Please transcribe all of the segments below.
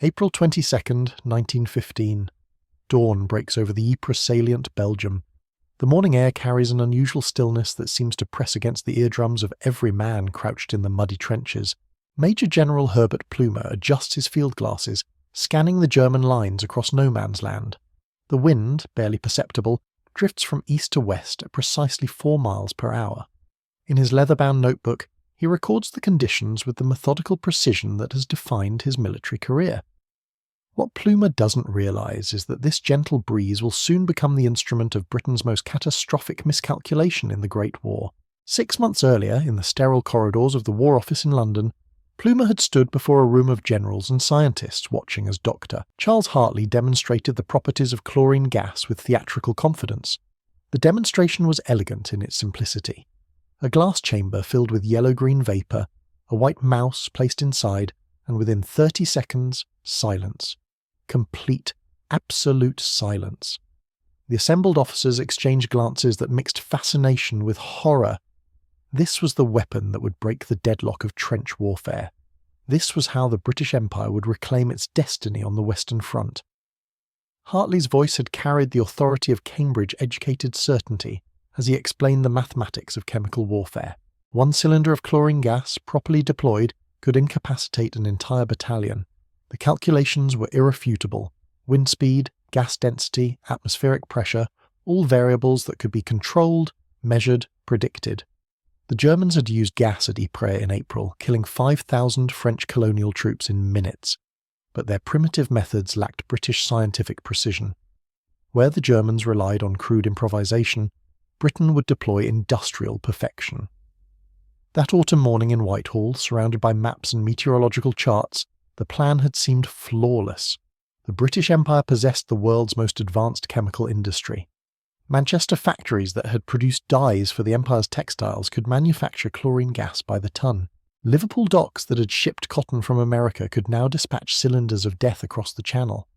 April 22nd, 1915. Dawn breaks over the Ypres salient, Belgium. The morning air carries an unusual stillness that seems to press against the eardrums of every man crouched in the muddy trenches. Major General Herbert Plumer adjusts his field glasses, scanning the German lines across no man's land. The wind, barely perceptible, drifts from east to west at precisely 4 miles per hour. In his leather-bound notebook, he records the conditions with the methodical precision that has defined his military career. What Plumer doesn't realise is that this gentle breeze will soon become the instrument of Britain's most catastrophic miscalculation in the Great War. 6 months earlier, in the sterile corridors of the War Office in London, Plumer had stood before a room of generals and scientists watching as Dr. Charles Hartley demonstrated the properties of chlorine gas with theatrical confidence. The demonstration was elegant in its simplicity. A glass chamber filled with yellow-green vapour, a white mouse placed inside, and within 30 seconds, silence. Complete, absolute silence. The assembled officers exchanged glances that mixed fascination with horror. This was the weapon that would break the deadlock of trench warfare. This was how the British Empire would reclaim its destiny on the Western Front. Hartley's voice had carried the authority of Cambridge-educated certainty as he explained the mathematics of chemical warfare. 1 cylinder of chlorine gas, properly deployed, could incapacitate an entire battalion. The calculations were irrefutable. Wind speed, gas density, atmospheric pressure, all variables that could be controlled, measured, predicted. The Germans had used gas at Ypres in April, killing 5,000 French colonial troops in minutes. But their primitive methods lacked British scientific precision. Where the Germans relied on crude improvisation, Britain would deploy industrial perfection. That autumn morning in Whitehall, surrounded by maps and meteorological charts, the plan had seemed flawless. The British Empire possessed the world's most advanced chemical industry. Manchester factories that had produced dyes for the Empire's textiles could manufacture chlorine gas by the ton. Liverpool docks that had shipped cotton from America could now dispatch cylinders of death across the Channel.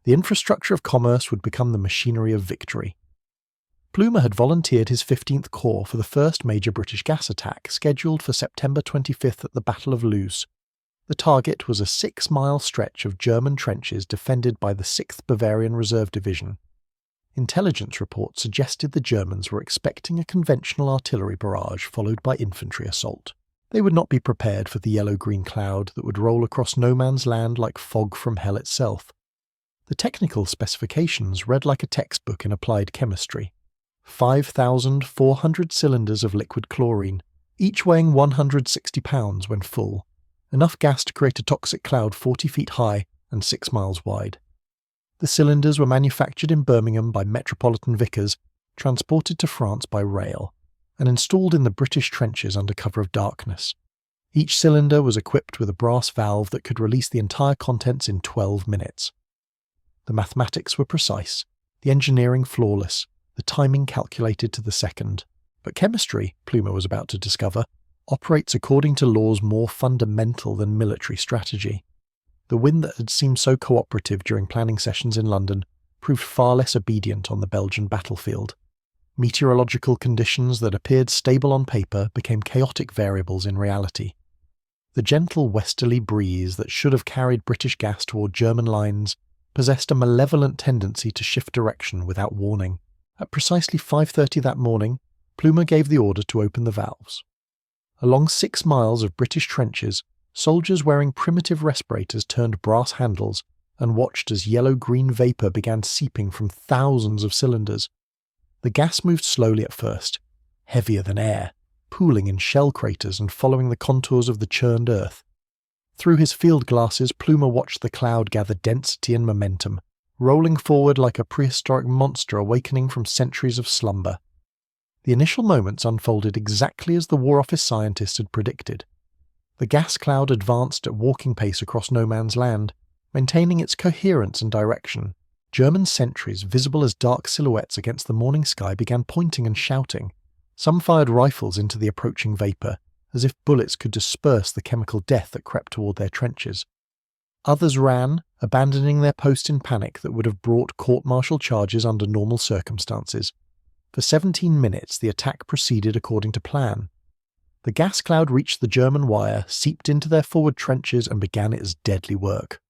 The infrastructure of commerce would become the machinery of victory. Plumer had volunteered his 15th Corps for the first major British gas attack, scheduled for September 25th at the Battle of Loos. The target was a 6-mile stretch of German trenches defended by the 6th Bavarian Reserve Division. Intelligence reports suggested the Germans were expecting a conventional artillery barrage followed by infantry assault. They would not be prepared for the yellow-green cloud that would roll across no man's land like fog from hell itself. The technical specifications read like a textbook in applied chemistry. 5,400 cylinders of liquid chlorine, each weighing 160 pounds when full. Enough gas to create a toxic cloud 40 feet high and 6 miles wide. The cylinders were manufactured in Birmingham by Metropolitan Vickers, transported to France by rail, and installed in the British trenches under cover of darkness. Each cylinder was equipped with a brass valve that could release the entire contents in 12 minutes. The mathematics were precise, the engineering flawless, the timing calculated to the second. But chemistry, Plumer was about to discover, operates according to laws more fundamental than military strategy. The wind that had seemed so cooperative during planning sessions in London proved far less obedient on the Belgian battlefield. Meteorological conditions that appeared stable on paper became chaotic variables in reality. The gentle westerly breeze that should have carried British gas toward German lines possessed a malevolent tendency to shift direction without warning. At precisely 5:30 that morning, Plumer gave the order to open the valves. Along 6 miles of British trenches, soldiers wearing primitive respirators turned brass handles and watched as yellow-green vapour began seeping from thousands of cylinders. The gas moved slowly at first, heavier than air, pooling in shell craters and following the contours of the churned earth. Through his field glasses, Plumer watched the cloud gather density and momentum, rolling forward like a prehistoric monster awakening from centuries of slumber. The initial moments unfolded exactly as the War Office scientists had predicted. The gas cloud advanced at walking pace across no man's land, maintaining its coherence and direction. German sentries, visible as dark silhouettes against the morning sky, began pointing and shouting. Some fired rifles into the approaching vapour, as if bullets could disperse the chemical death that crept toward their trenches. Others ran, abandoning their post in panic that would have brought court-martial charges under normal circumstances. For 17 minutes the attack proceeded according to plan. The gas cloud reached the German wire, seeped into their forward trenches and began its deadly work.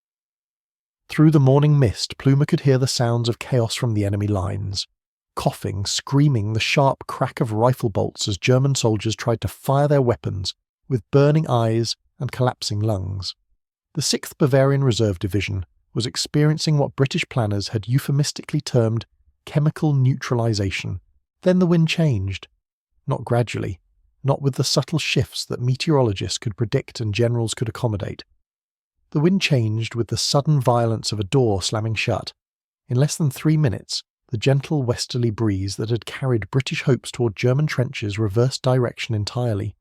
Through the morning mist, Plumer could hear the sounds of chaos from the enemy lines. Coughing, screaming, the sharp crack of rifle bolts as German soldiers tried to fire their weapons, with burning eyes and collapsing lungs. The 6th Bavarian Reserve Division was experiencing what British planners had euphemistically termed chemical neutralization. Then the wind changed. Not gradually, not with the subtle shifts that meteorologists could predict and generals could accommodate. The wind changed with the sudden violence of a door slamming shut. In less than 3 minutes, the gentle westerly breeze that had carried British hopes toward German trenches reversed direction entirely.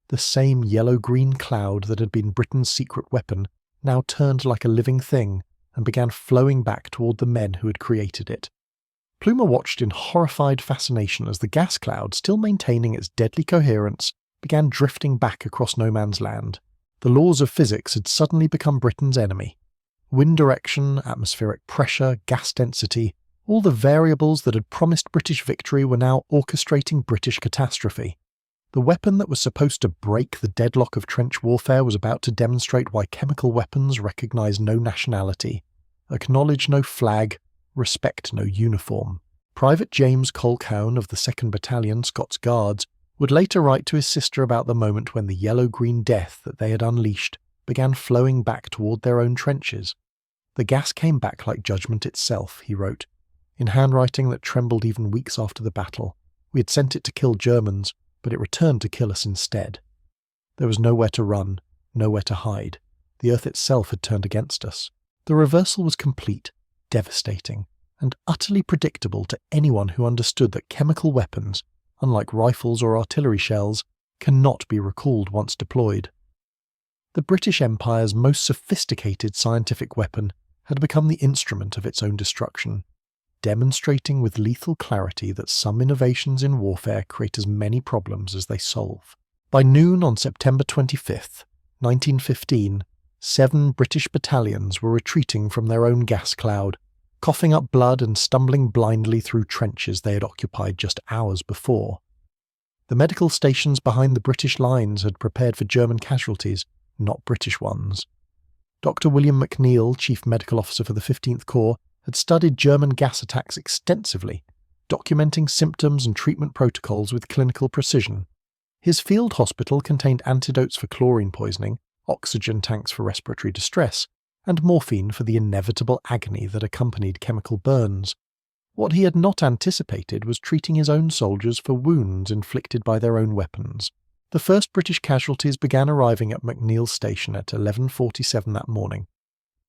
The same yellow-green cloud that had been Britain's secret weapon now turned like a living thing and began flowing back toward the men who had created it. Plumer watched in horrified fascination as the gas cloud, still maintaining its deadly coherence, began drifting back across no man's land. The laws of physics had suddenly become Britain's enemy. Wind direction, atmospheric pressure, gas density, all the variables that had promised British victory were now orchestrating British catastrophe. The weapon that was supposed to break the deadlock of trench warfare was about to demonstrate why chemical weapons recognize no nationality, acknowledge no flag, respect no uniform. Private James Colquhoun of the 2nd Battalion Scots Guards would later write to his sister about the moment when the yellow-green death that they had unleashed began flowing back toward their own trenches. "The gas came back like judgment itself," he wrote, in handwriting that trembled even weeks after the battle. "We had sent it to kill Germans, but it returned to kill us instead. There was nowhere to run, nowhere to hide. The earth itself had turned against us. The reversal was complete, devastating, and utterly predictable to anyone who understood that chemical weapons, unlike rifles or artillery shells, cannot be recalled once deployed." The British Empire's most sophisticated scientific weapon had become the instrument of its own destruction, demonstrating with lethal clarity that some innovations in warfare create as many problems as they solve. By noon on September 25th, 1915, 7 British battalions were retreating from their own gas cloud, coughing up blood and stumbling blindly through trenches they had occupied just hours before. The medical stations behind the British lines had prepared for German casualties, not British ones. Dr. William McNeill, Chief Medical Officer for the 15th Corps, had studied German gas attacks extensively, documenting symptoms and treatment protocols with clinical precision. His field hospital contained antidotes for chlorine poisoning, oxygen tanks for respiratory distress, and morphine for the inevitable agony that accompanied chemical burns. What he had not anticipated was treating his own soldiers for wounds inflicted by their own weapons. The first British casualties began arriving at McNeill's station at 11:47 that morning.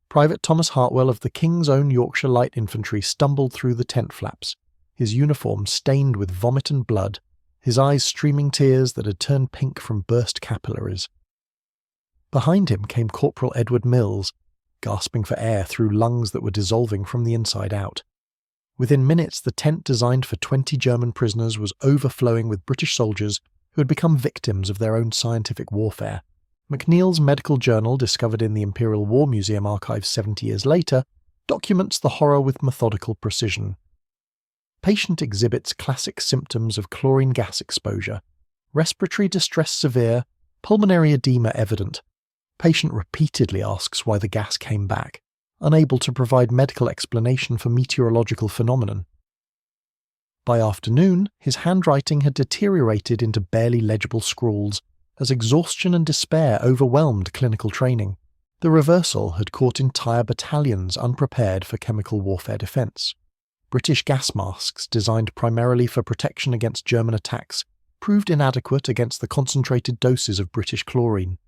Private Thomas Hartwell of the King's Own Yorkshire Light Infantry stumbled through the tent flaps, his uniform stained with vomit and blood, his eyes streaming tears that had turned pink from burst capillaries. Behind him came Corporal Edward Mills, gasping for air through lungs that were dissolving from the inside out. Within minutes, the tent designed for 20 German prisoners was overflowing with British soldiers who had become victims of their own scientific warfare. McNeill's medical journal, discovered in the Imperial War Museum archives 70 years later, documents the horror with methodical precision. Patient exhibits classic symptoms of chlorine gas exposure. Respiratory distress severe, pulmonary edema evident. Patient repeatedly asks why the gas came back, unable to provide medical explanation for meteorological phenomenon. By afternoon, his handwriting had deteriorated into barely legible scrawls, as exhaustion and despair overwhelmed clinical training. The reversal had caught entire battalions unprepared for chemical warfare defence. British gas masks, designed primarily for protection against German attacks, proved inadequate against the concentrated doses of British chlorine.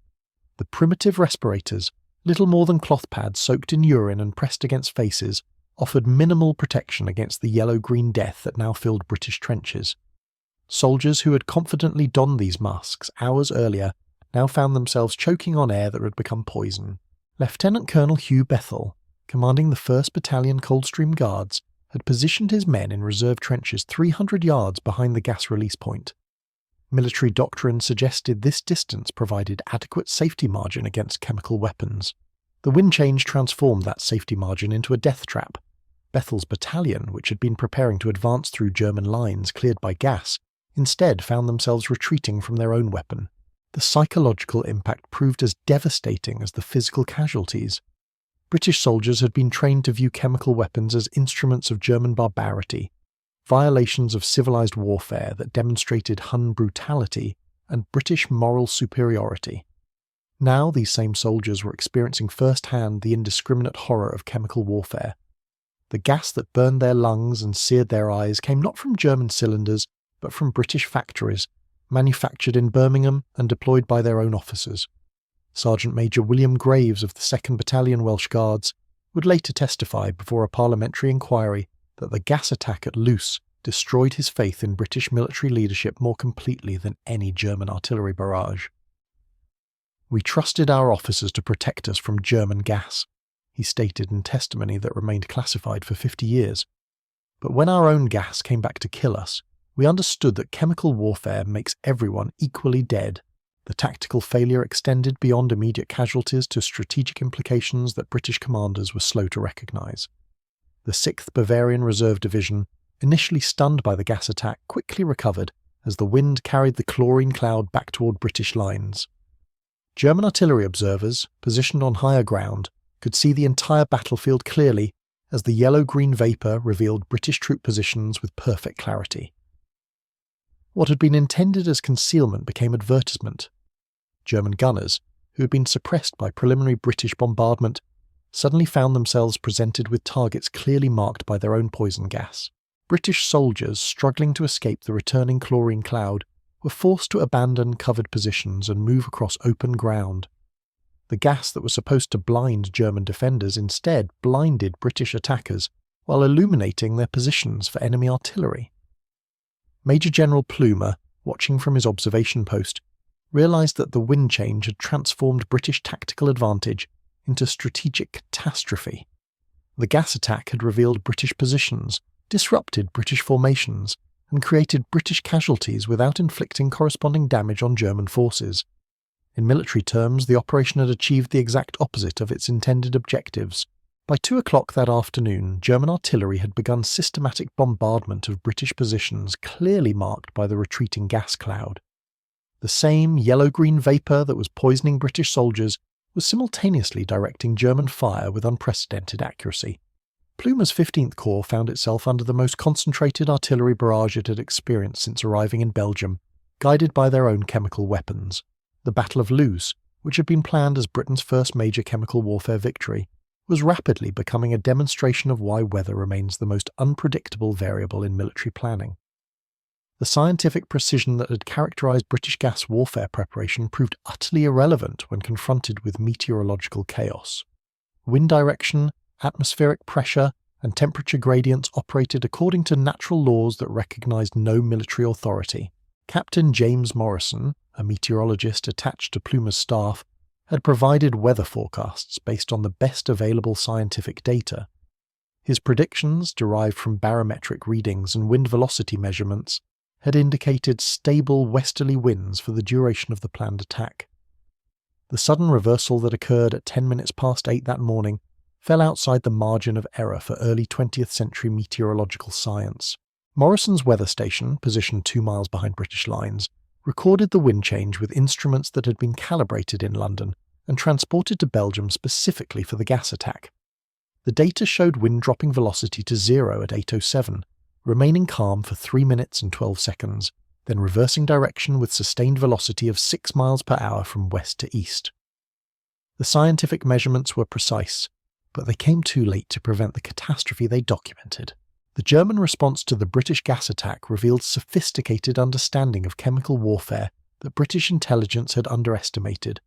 The primitive respirators, little more than cloth pads soaked in urine and pressed against faces, offered minimal protection against the yellow-green death that now filled British trenches. Soldiers who had confidently donned these masks hours earlier now found themselves choking on air that had become poison. Lieutenant Colonel Hugh Bethell, commanding the 1st Battalion Coldstream Guards, had positioned his men in reserve trenches 300 yards behind the gas release point. Military doctrine suggested this distance provided adequate safety margin against chemical weapons. The wind change transformed that safety margin into a death trap. Bethell's battalion, which had been preparing to advance through German lines cleared by gas, instead found themselves retreating from their own weapon. The psychological impact proved as devastating as the physical casualties. British soldiers had been trained to view chemical weapons as instruments of German barbarity, violations of civilized warfare that demonstrated Hun brutality and British moral superiority. Now these same soldiers were experiencing firsthand the indiscriminate horror of chemical warfare. The gas that burned their lungs and seared their eyes came not from German cylinders, but from British factories, manufactured in Birmingham and deployed by their own officers. Sergeant Major William Graves of the 2nd Battalion Welsh Guards would later testify before a parliamentary inquiry that the gas attack at Loos destroyed his faith in British military leadership more completely than any German artillery barrage. "We trusted our officers to protect us from German gas," he stated in testimony that remained classified for 50 years. "But when our own gas came back to kill us, we understood that chemical warfare makes everyone equally dead. The tactical failure extended beyond immediate casualties to strategic implications that British commanders were slow to recognise. The 6th Bavarian Reserve Division, initially stunned by the gas attack, quickly recovered as the wind carried the chlorine cloud back toward British lines. German artillery observers, positioned on higher ground, could see the entire battlefield clearly as the yellow-green vapour revealed British troop positions with perfect clarity. What had been intended as concealment became advertisement. German gunners, who had been suppressed by preliminary British bombardment, suddenly found themselves presented with targets clearly marked by their own poison gas. British soldiers, struggling to escape the returning chlorine cloud, were forced to abandon covered positions and move across open ground. The gas that was supposed to blind German defenders instead blinded British attackers while illuminating their positions for enemy artillery. Major General Plumer, watching from his observation post, realised that the wind change had transformed British tactical advantage into strategic catastrophe. The gas attack had revealed British positions, disrupted British formations, and created British casualties without inflicting corresponding damage on German forces. In military terms, the operation had achieved the exact opposite of its intended objectives. By 2 o'clock that afternoon, German artillery had begun systematic bombardment of British positions clearly marked by the retreating gas cloud. The same yellow-green vapour that was poisoning British soldiers was simultaneously directing German fire with unprecedented accuracy. Plumer's 15th Corps found itself under the most concentrated artillery barrage it had experienced since arriving in Belgium, guided by their own chemical weapons. The Battle of Loos, which had been planned as Britain's first major chemical warfare victory, was rapidly becoming a demonstration of why weather remains the most unpredictable variable in military planning. The scientific precision that had characterised British gas warfare preparation proved utterly irrelevant when confronted with meteorological chaos. Wind direction, atmospheric pressure, and temperature gradients operated according to natural laws that recognised no military authority. Captain James Morrison, a meteorologist attached to Plumer's staff, had provided weather forecasts based on the best available scientific data. His predictions, derived from barometric readings and wind velocity measurements, had indicated stable westerly winds for the duration of the planned attack. The sudden reversal that occurred at 10 minutes past 8 that morning fell outside the margin of error for early 20th century meteorological science. Morrison's weather station, positioned 2 miles behind British lines, recorded the wind change with instruments that had been calibrated in London and transported to Belgium specifically for the gas attack. The data showed wind dropping velocity to 0 at 8:07, remaining calm for 3 minutes and 12 seconds, then reversing direction with sustained velocity of 6 miles per hour from west to east. The scientific measurements were precise, but they came too late to prevent the catastrophe they documented. The German response to the British gas attack revealed sophisticated understanding of chemical warfare that British intelligence had underestimated.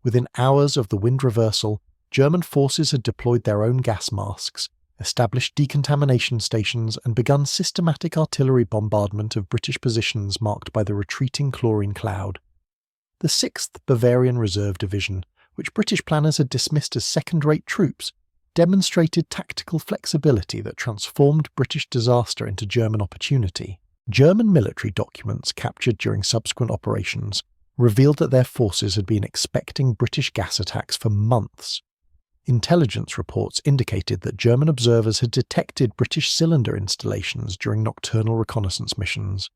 Within hours of the wind reversal, German forces had deployed their own gas masks, established decontamination stations, and begun systematic artillery bombardment of British positions marked by the retreating chlorine cloud. The 6th Bavarian Reserve Division, which British planners had dismissed as second-rate troops, demonstrated tactical flexibility that transformed British disaster into German opportunity. German military documents captured during subsequent operations revealed that their forces had been expecting British gas attacks for months. Intelligence reports indicated that German observers had detected British cylinder installations during nocturnal reconnaissance missions.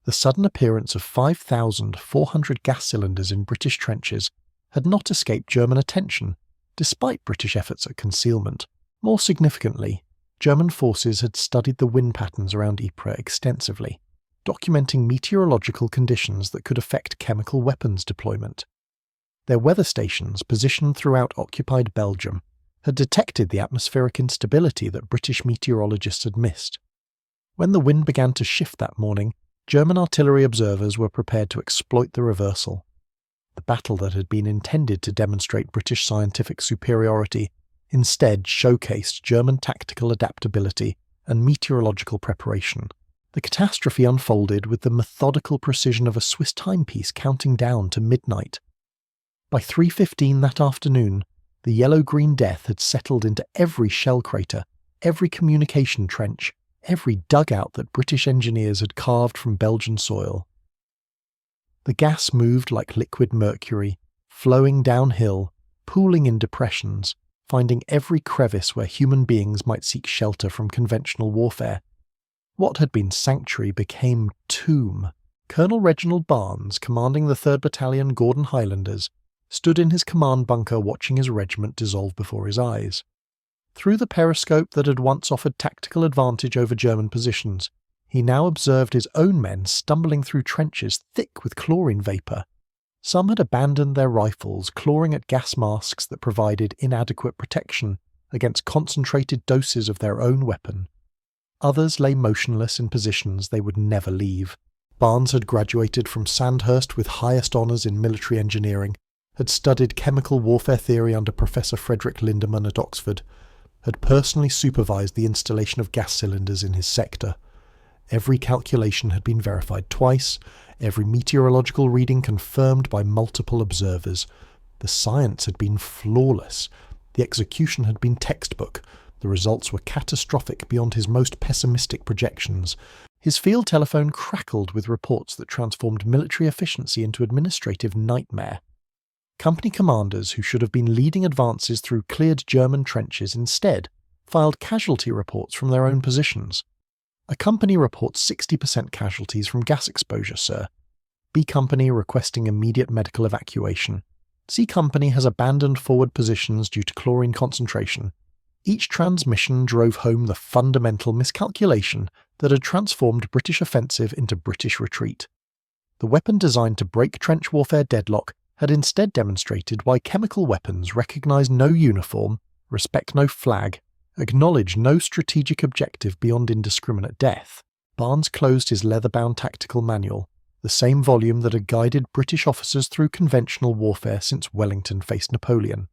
The sudden appearance of 5,400 gas cylinders in British trenches had not escaped German attention, Despite British efforts at concealment, more significantly, German forces had studied the wind patterns around Ypres extensively, documenting meteorological conditions that could affect chemical weapons deployment. Their weather stations, positioned throughout occupied Belgium, had detected the atmospheric instability that British meteorologists had missed. When the wind began to shift that morning, German artillery observers were prepared to exploit the reversal. The battle that had been intended to demonstrate British scientific superiority instead showcased German tactical adaptability and meteorological preparation. The catastrophe unfolded with the methodical precision of a Swiss timepiece counting down to midnight. By 3:15 that afternoon, the yellow-green death had settled into every shell crater, every communication trench, every dugout that British engineers had carved from Belgian soil. The gas moved like liquid mercury, flowing downhill, pooling in depressions, finding every crevice where human beings might seek shelter from conventional warfare. What had been sanctuary became tomb. Colonel Reginald Barnes, commanding the 3rd Battalion Gordon Highlanders, stood in his command bunker watching his regiment dissolve before his eyes. Through the periscope that had once offered tactical advantage over German positions, he now observed his own men stumbling through trenches thick with chlorine vapour. Some had abandoned their rifles, clawing at gas masks that provided inadequate protection against concentrated doses of their own weapon. Others lay motionless in positions they would never leave. Barnes had graduated from Sandhurst with highest honours in military engineering, had studied chemical warfare theory under Professor Frederick Lindemann at Oxford, had personally supervised the installation of gas cylinders in his sector. Every calculation had been verified twice, every meteorological reading confirmed by multiple observers. The science had been flawless. The execution had been textbook. The results were catastrophic beyond his most pessimistic projections. His field telephone crackled with reports that transformed military efficiency into administrative nightmare. Company commanders who should have been leading advances through cleared German trenches instead filed casualty reports from their own positions. A company reports 60% casualties from gas exposure, sir. B Company requesting immediate medical evacuation. C Company has abandoned forward positions due to chlorine concentration. Each transmission drove home the fundamental miscalculation that had transformed British offensive into British retreat. The weapon designed to break trench warfare deadlock had instead demonstrated why chemical weapons recognise no uniform, respect no flag, acknowledge no strategic objective beyond indiscriminate death. Barnes closed his leather-bound tactical manual, the same volume that had guided British officers through conventional warfare since Wellington faced Napoleon.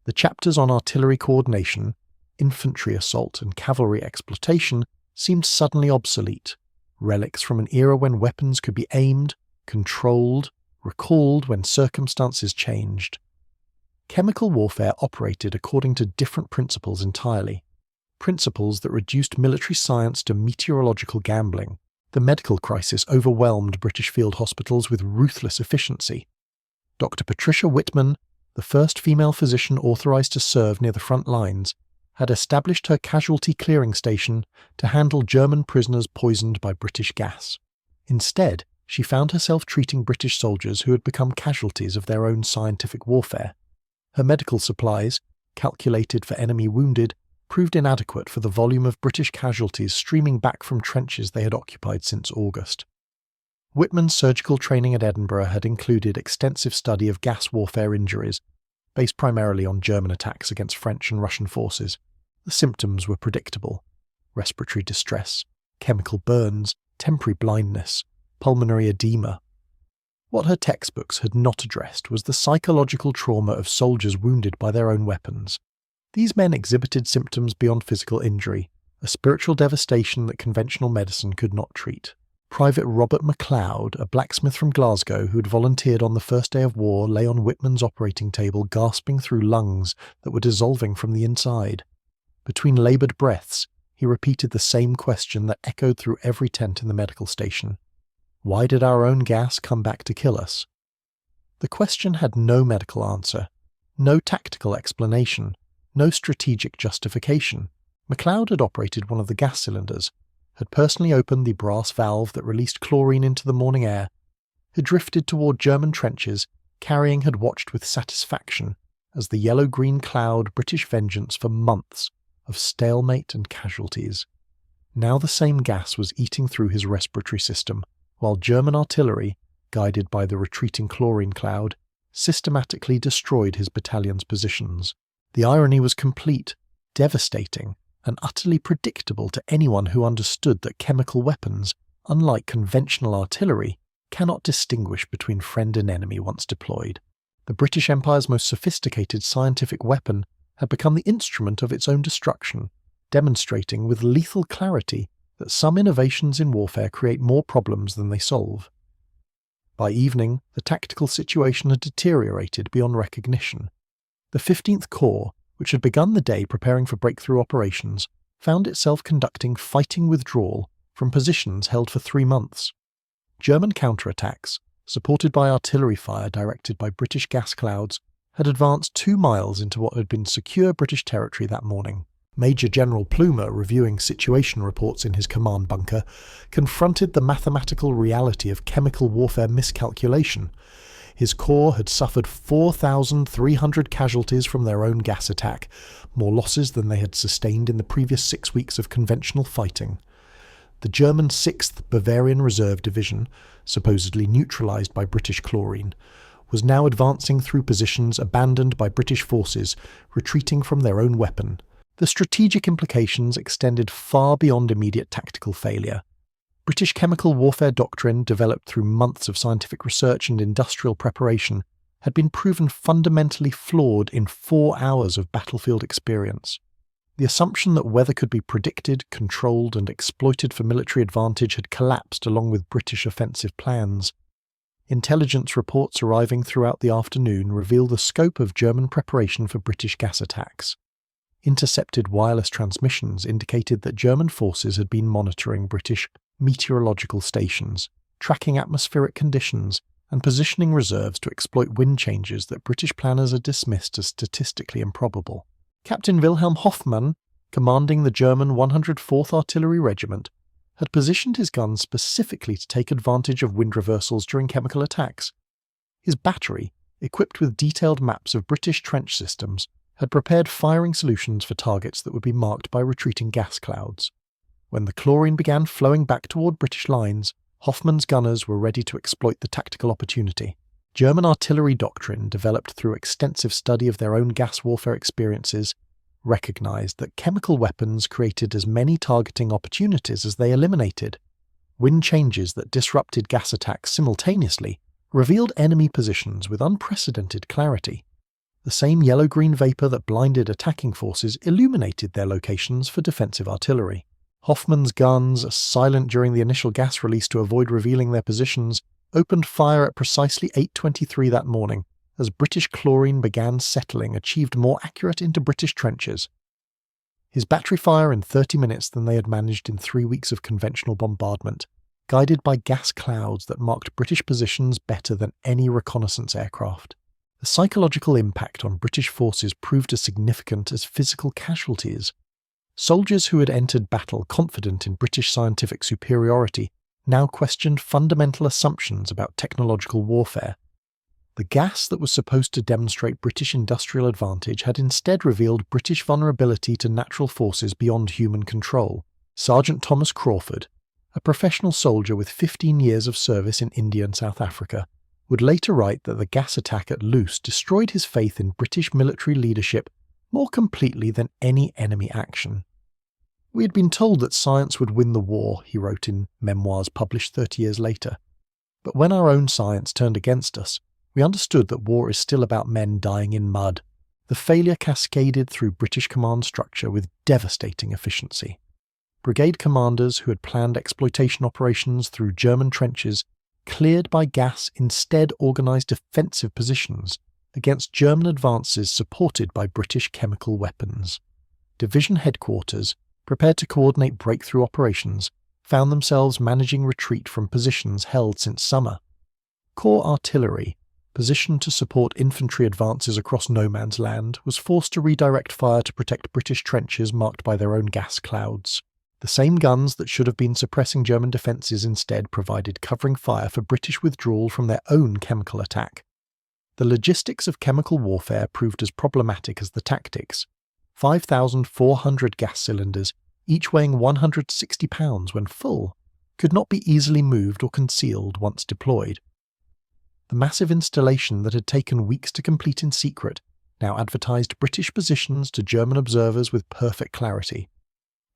The chapters on artillery coordination, infantry assault and cavalry exploitation seemed suddenly obsolete, relics from an era when weapons could be aimed, controlled, recalled when circumstances changed. Chemical warfare operated according to different principles entirely, principles that reduced military science to meteorological gambling. The medical crisis overwhelmed British field hospitals with ruthless efficiency. Dr. Patricia Whitman, the first female physician authorised to serve near the front lines, had established her casualty clearing station to handle German prisoners poisoned by British gas. Instead, she found herself treating British soldiers who had become casualties of their own scientific warfare. Her medical supplies, calculated for enemy wounded, proved inadequate for the volume of British casualties streaming back from trenches they had occupied since August. Whitman's surgical training at Edinburgh had included extensive study of gas warfare injuries, based primarily on German attacks against French and Russian forces. The symptoms were predictable: respiratory distress, chemical burns, temporary blindness, pulmonary edema. What her textbooks had not addressed was the psychological trauma of soldiers wounded by their own weapons. These men exhibited symptoms beyond physical injury, a spiritual devastation that conventional medicine could not treat. Private Robert MacLeod, a blacksmith from Glasgow who had volunteered on the first day of war, lay on Whitman's operating table gasping through lungs that were dissolving from the inside. Between laboured breaths, he repeated the same question that echoed through every tent in the medical station. Why did our own gas come back to kill us? The question had no medical answer, no tactical explanation, no strategic justification. MacLeod had operated one of the gas cylinders, had personally opened the brass valve that released chlorine into the morning air, had drifted toward German trenches, carrying had watched with satisfaction as the yellow-green cloud British vengeance for months of stalemate and casualties. Now the same gas was eating through his respiratory system, while German artillery, guided by the retreating chlorine cloud, systematically destroyed his battalion's positions. The irony was complete, devastating, and utterly predictable to anyone who understood that chemical weapons, unlike conventional artillery, cannot distinguish between friend and enemy once deployed. The British Empire's most sophisticated scientific weapon had become the instrument of its own destruction, demonstrating with lethal clarity that some innovations in warfare create more problems than they solve. By evening, the tactical situation had deteriorated beyond recognition. The 15th Corps, which had begun the day preparing for breakthrough operations, found itself conducting fighting withdrawal from positions held for 3 months. German counterattacks, supported by artillery fire directed by British gas clouds, had advanced 2 miles into what had been secure British territory that morning. Major General Plumer, reviewing situation reports in his command bunker, confronted the mathematical reality of chemical warfare miscalculation. His corps had suffered 4,300 casualties from their own gas attack, more losses than they had sustained in the previous 6 weeks of conventional fighting. The German 6th Bavarian Reserve Division, supposedly neutralised by British chlorine, was now advancing through positions abandoned by British forces, retreating from their own weapon. The strategic implications extended far beyond immediate tactical failure. British chemical warfare doctrine, developed through months of scientific research and industrial preparation, had been proven fundamentally flawed in 4 hours of battlefield experience. The assumption that weather could be predicted, controlled, and exploited for military advantage had collapsed along with British offensive plans. Intelligence reports arriving throughout the afternoon reveal the scope of German preparation for British gas attacks. Intercepted wireless transmissions indicated that German forces had been monitoring British meteorological stations, tracking atmospheric conditions, and positioning reserves to exploit wind changes that British planners had dismissed as statistically improbable. Captain Wilhelm Hoffmann, commanding the German 104th Artillery Regiment, had positioned his guns specifically to take advantage of wind reversals during chemical attacks. His battery, equipped with detailed maps of British trench systems, had prepared firing solutions for targets that would be marked by retreating gas clouds. When the chlorine began flowing back toward British lines, Hoffmann's gunners were ready to exploit the tactical opportunity. German artillery doctrine, developed through extensive study of their own gas warfare experiences, recognized that chemical weapons created as many targeting opportunities as they eliminated. Wind changes that disrupted gas attacks simultaneously revealed enemy positions with unprecedented clarity. The same yellow-green vapour that blinded attacking forces illuminated their locations for defensive artillery. Hoffmann's guns, silent during the initial gas release to avoid revealing their positions, opened fire at precisely 8:23 that morning, as British chlorine began settling, achieved more accurate into British trenches. His battery fire in 30 minutes than they had managed in 3 weeks of conventional bombardment, guided by gas clouds that marked British positions better than any reconnaissance aircraft. The psychological impact on British forces proved as significant as physical casualties. Soldiers who had entered battle confident in British scientific superiority now questioned fundamental assumptions about technological warfare. The gas that was supposed to demonstrate British industrial advantage had instead revealed British vulnerability to natural forces beyond human control. Sergeant Thomas Crawford, a professional soldier with 15 years of service in India and South Africa, would later write that the gas attack at Loos destroyed his faith in British military leadership more completely than any enemy action. We had been told that science would win the war, he wrote in memoirs published 30 years later. But when our own science turned against us, we understood that war is still about men dying in mud. The failure cascaded through British command structure with devastating efficiency. Brigade commanders who had planned exploitation operations through German trenches cleared by gas instead organised defensive positions against German advances supported by British chemical weapons. Division headquarters, prepared to coordinate breakthrough operations, found themselves managing retreat from positions held since summer. Corps artillery, positioned to support infantry advances across no man's land, was forced to redirect fire to protect British trenches marked by their own gas clouds. The same guns that should have been suppressing German defences instead provided covering fire for British withdrawal from their own chemical attack. The logistics of chemical warfare proved as problematic as the tactics. 5,400 gas cylinders, each weighing 160 pounds when full, could not be easily moved or concealed once deployed. The massive installation that had taken weeks to complete in secret now advertised British positions to German observers with perfect clarity.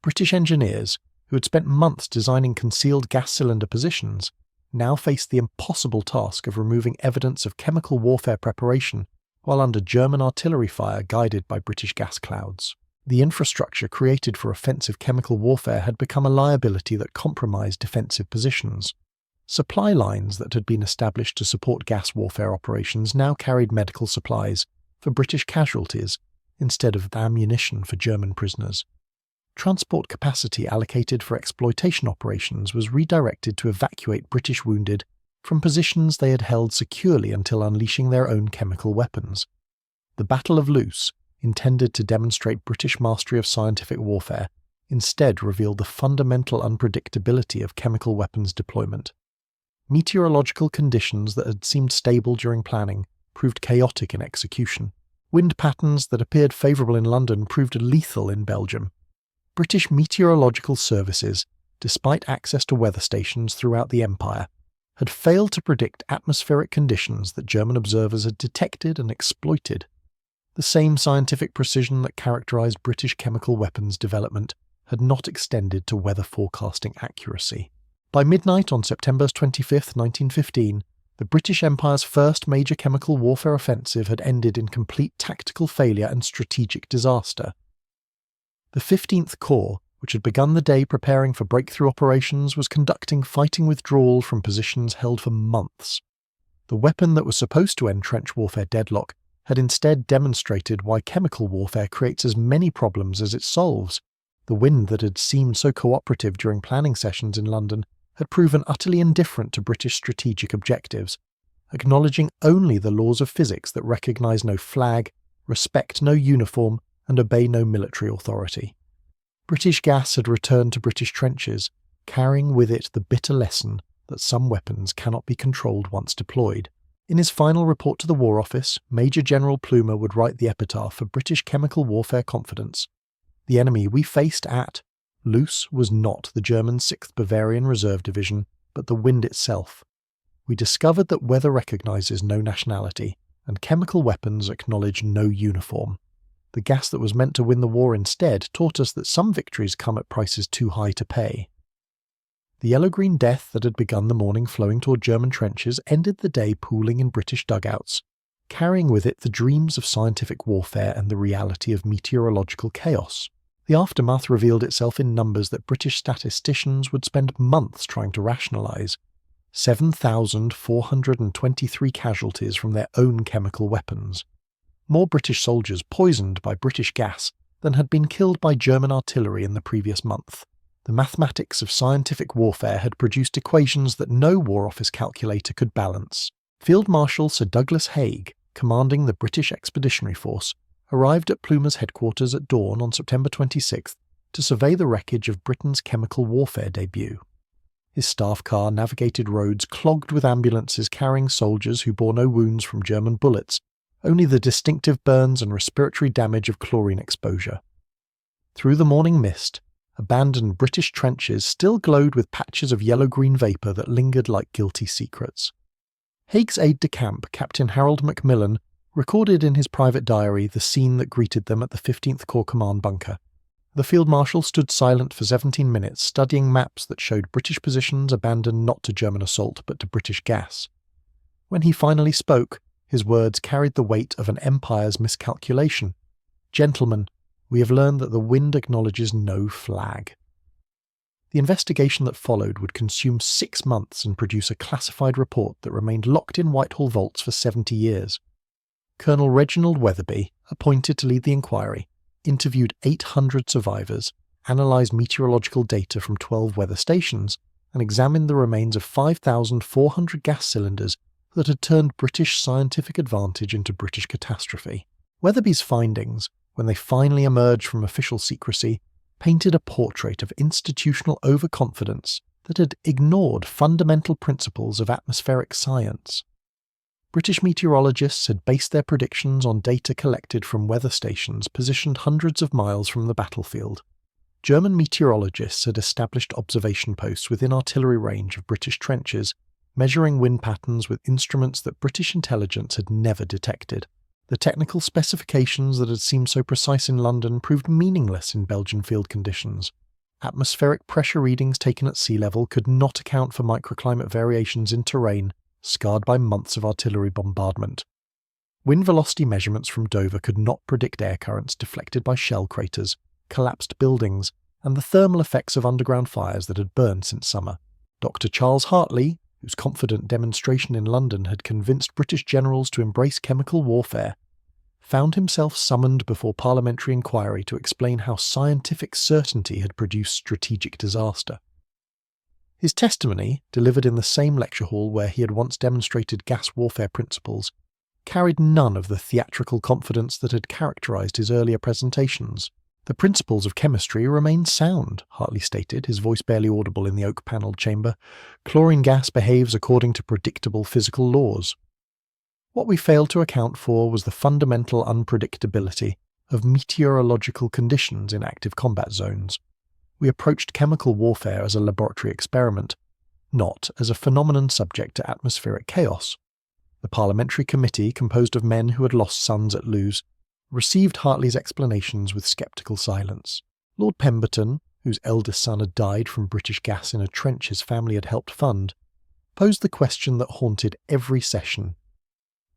British engineers, who had spent months designing concealed gas cylinder positions, now faced the impossible task of removing evidence of chemical warfare preparation while under German artillery fire guided by British gas clouds. The infrastructure created for offensive chemical warfare had become a liability that compromised defensive positions. Supply lines that had been established to support gas warfare operations now carried medical supplies for British casualties instead of ammunition for German prisoners. Transport capacity allocated for exploitation operations was redirected to evacuate British wounded from positions they had held securely until unleashing their own chemical weapons. The Battle of Loos, intended to demonstrate British mastery of scientific warfare, instead revealed the fundamental unpredictability of chemical weapons deployment. Meteorological conditions that had seemed stable during planning proved chaotic in execution. Wind patterns that appeared favourable in London proved lethal in Belgium. British meteorological services, despite access to weather stations throughout the Empire, had failed to predict atmospheric conditions that German observers had detected and exploited. The same scientific precision that characterised British chemical weapons development had not extended to weather forecasting accuracy. By midnight on September 25, 1915, the British Empire's first major chemical warfare offensive had ended in complete tactical failure and strategic disaster. The 15th Corps, which had begun the day preparing for breakthrough operations, was conducting fighting withdrawal from positions held for months. The weapon that was supposed to end trench warfare deadlock had instead demonstrated why chemical warfare creates as many problems as it solves. The wind that had seemed so cooperative during planning sessions in London had proven utterly indifferent to British strategic objectives, acknowledging only the laws of physics that recognise no flag, respect no uniform, and obey no military authority. British gas had returned to British trenches, carrying with it the bitter lesson that some weapons cannot be controlled once deployed. In his final report to the War Office, Major General Plumer would write the epitaph for British chemical warfare confidence. The enemy we faced at Loos was not the German 6th Bavarian Reserve Division, but the wind itself. We discovered that weather recognises no nationality, and chemical weapons acknowledge no uniform. The gas that was meant to win the war instead taught us that some victories come at prices too high to pay. The yellow-green death that had begun the morning flowing toward German trenches ended the day pooling in British dugouts, carrying with it the dreams of scientific warfare and the reality of meteorological chaos. The aftermath revealed itself in numbers that British statisticians would spend months trying to rationalise. 7,423 casualties from their own chemical weapons. More British soldiers poisoned by British gas than had been killed by German artillery in the previous month. The mathematics of scientific warfare had produced equations that no War Office calculator could balance. Field Marshal Sir Douglas Haig, commanding the British Expeditionary Force, arrived at Plumer's headquarters at dawn on September 26th to survey the wreckage of Britain's chemical warfare debut. His staff car navigated roads clogged with ambulances carrying soldiers who bore no wounds from German bullets, only the distinctive burns and respiratory damage of chlorine exposure. Through the morning mist, abandoned British trenches still glowed with patches of yellow-green vapour that lingered like guilty secrets. Haig's aide-de-camp, Captain Harold Macmillan, recorded in his private diary the scene that greeted them at the 15th Corps Command bunker. The Field Marshal stood silent for 17 minutes, studying maps that showed British positions abandoned not to German assault but to British gas. When he finally spoke, his words carried the weight of an empire's miscalculation. "Gentlemen, we have learned that the wind acknowledges no flag." The investigation that followed would consume 6 months and produce a classified report that remained locked in Whitehall vaults for 70 years. Colonel Reginald Weatherby, appointed to lead the inquiry, interviewed 800 survivors, analysed meteorological data from 12 weather stations, and examined the remains of 5,400 gas cylinders that had turned British scientific advantage into British catastrophe. Weatherby's findings, when they finally emerged from official secrecy, painted a portrait of institutional overconfidence that had ignored fundamental principles of atmospheric science. British meteorologists had based their predictions on data collected from weather stations positioned hundreds of miles from the battlefield. German meteorologists had established observation posts within artillery range of British trenches, measuring wind patterns with instruments that British intelligence had never detected. The technical specifications that had seemed so precise in London proved meaningless in Belgian field conditions. Atmospheric pressure readings taken at sea level could not account for microclimate variations in terrain scarred by months of artillery bombardment. Wind velocity measurements from Dover could not predict air currents deflected by shell craters, collapsed buildings, and the thermal effects of underground fires that had burned since summer. Dr. Charles Hartley, whose confident demonstration in London had convinced British generals to embrace chemical warfare, found himself summoned before parliamentary inquiry to explain how scientific certainty had produced strategic disaster. His testimony, delivered in the same lecture hall where he had once demonstrated gas warfare principles, carried none of the theatrical confidence that had characterized his earlier presentations. The principles of chemistry remain sound, Hartley stated, his voice barely audible in the oak-panelled chamber. Chlorine gas behaves according to predictable physical laws. What we failed to account for was the fundamental unpredictability of meteorological conditions in active combat zones. We approached chemical warfare as a laboratory experiment, not as a phenomenon subject to atmospheric chaos. The parliamentary committee, composed of men who had lost sons at Loos, received Hartley's explanations with sceptical silence. Lord Pemberton, whose eldest son had died from British gas in a trench his family had helped fund, posed the question that haunted every session.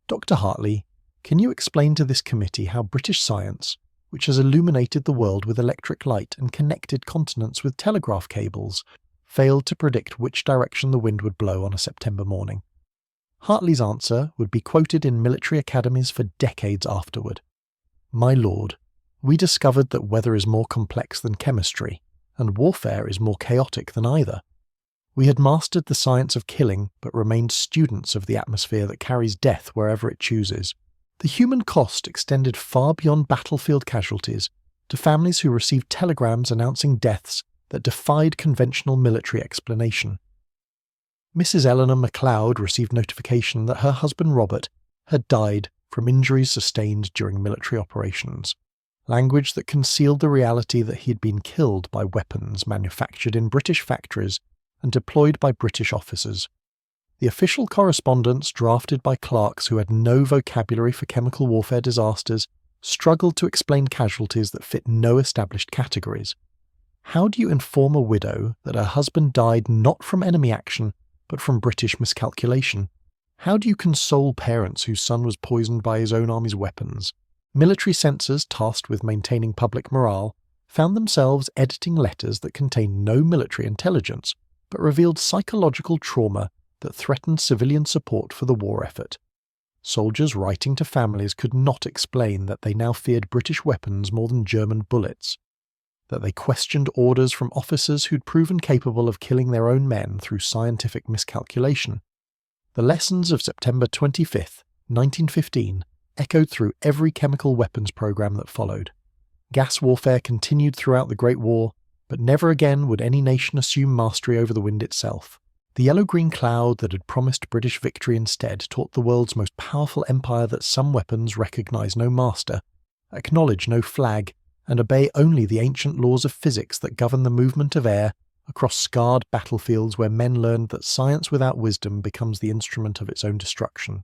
Dr. Hartley, can you explain to this committee how British science, which has illuminated the world with electric light and connected continents with telegraph cables, failed to predict which direction the wind would blow on a September morning? Hartley's answer would be quoted in military academies for decades afterward. My lord, we discovered that weather is more complex than chemistry, and warfare is more chaotic than either. We had mastered the science of killing, but remained students of the atmosphere that carries death wherever it chooses. The human cost extended far beyond battlefield casualties to families who received telegrams announcing deaths that defied conventional military explanation. Mrs. Eleanor MacLeod received notification that her husband Robert had died from injuries sustained during military operations, language that concealed the reality that he had been killed by weapons manufactured in British factories and deployed by British officers. The official correspondence, drafted by clerks who had no vocabulary for chemical warfare disasters, struggled to explain casualties that fit no established categories. How do you inform a widow that her husband died not from enemy action, but from British miscalculation? How do you console parents whose son was poisoned by his own army's weapons? Military censors tasked with maintaining public morale found themselves editing letters that contained no military intelligence, but revealed psychological trauma that threatened civilian support for the war effort. Soldiers writing to families could not explain that they now feared British weapons more than German bullets, that they questioned orders from officers who'd proven capable of killing their own men through scientific miscalculation. The lessons of September 25th, 1915, echoed through every chemical weapons program that followed. Gas warfare continued throughout the Great War, but never again would any nation assume mastery over the wind itself. The yellow-green cloud that had promised British victory instead taught the world's most powerful empire that some weapons recognise no master, acknowledge no flag, and obey only the ancient laws of physics that govern the movement of air across scarred battlefields where men learned that science without wisdom becomes the instrument of its own destruction.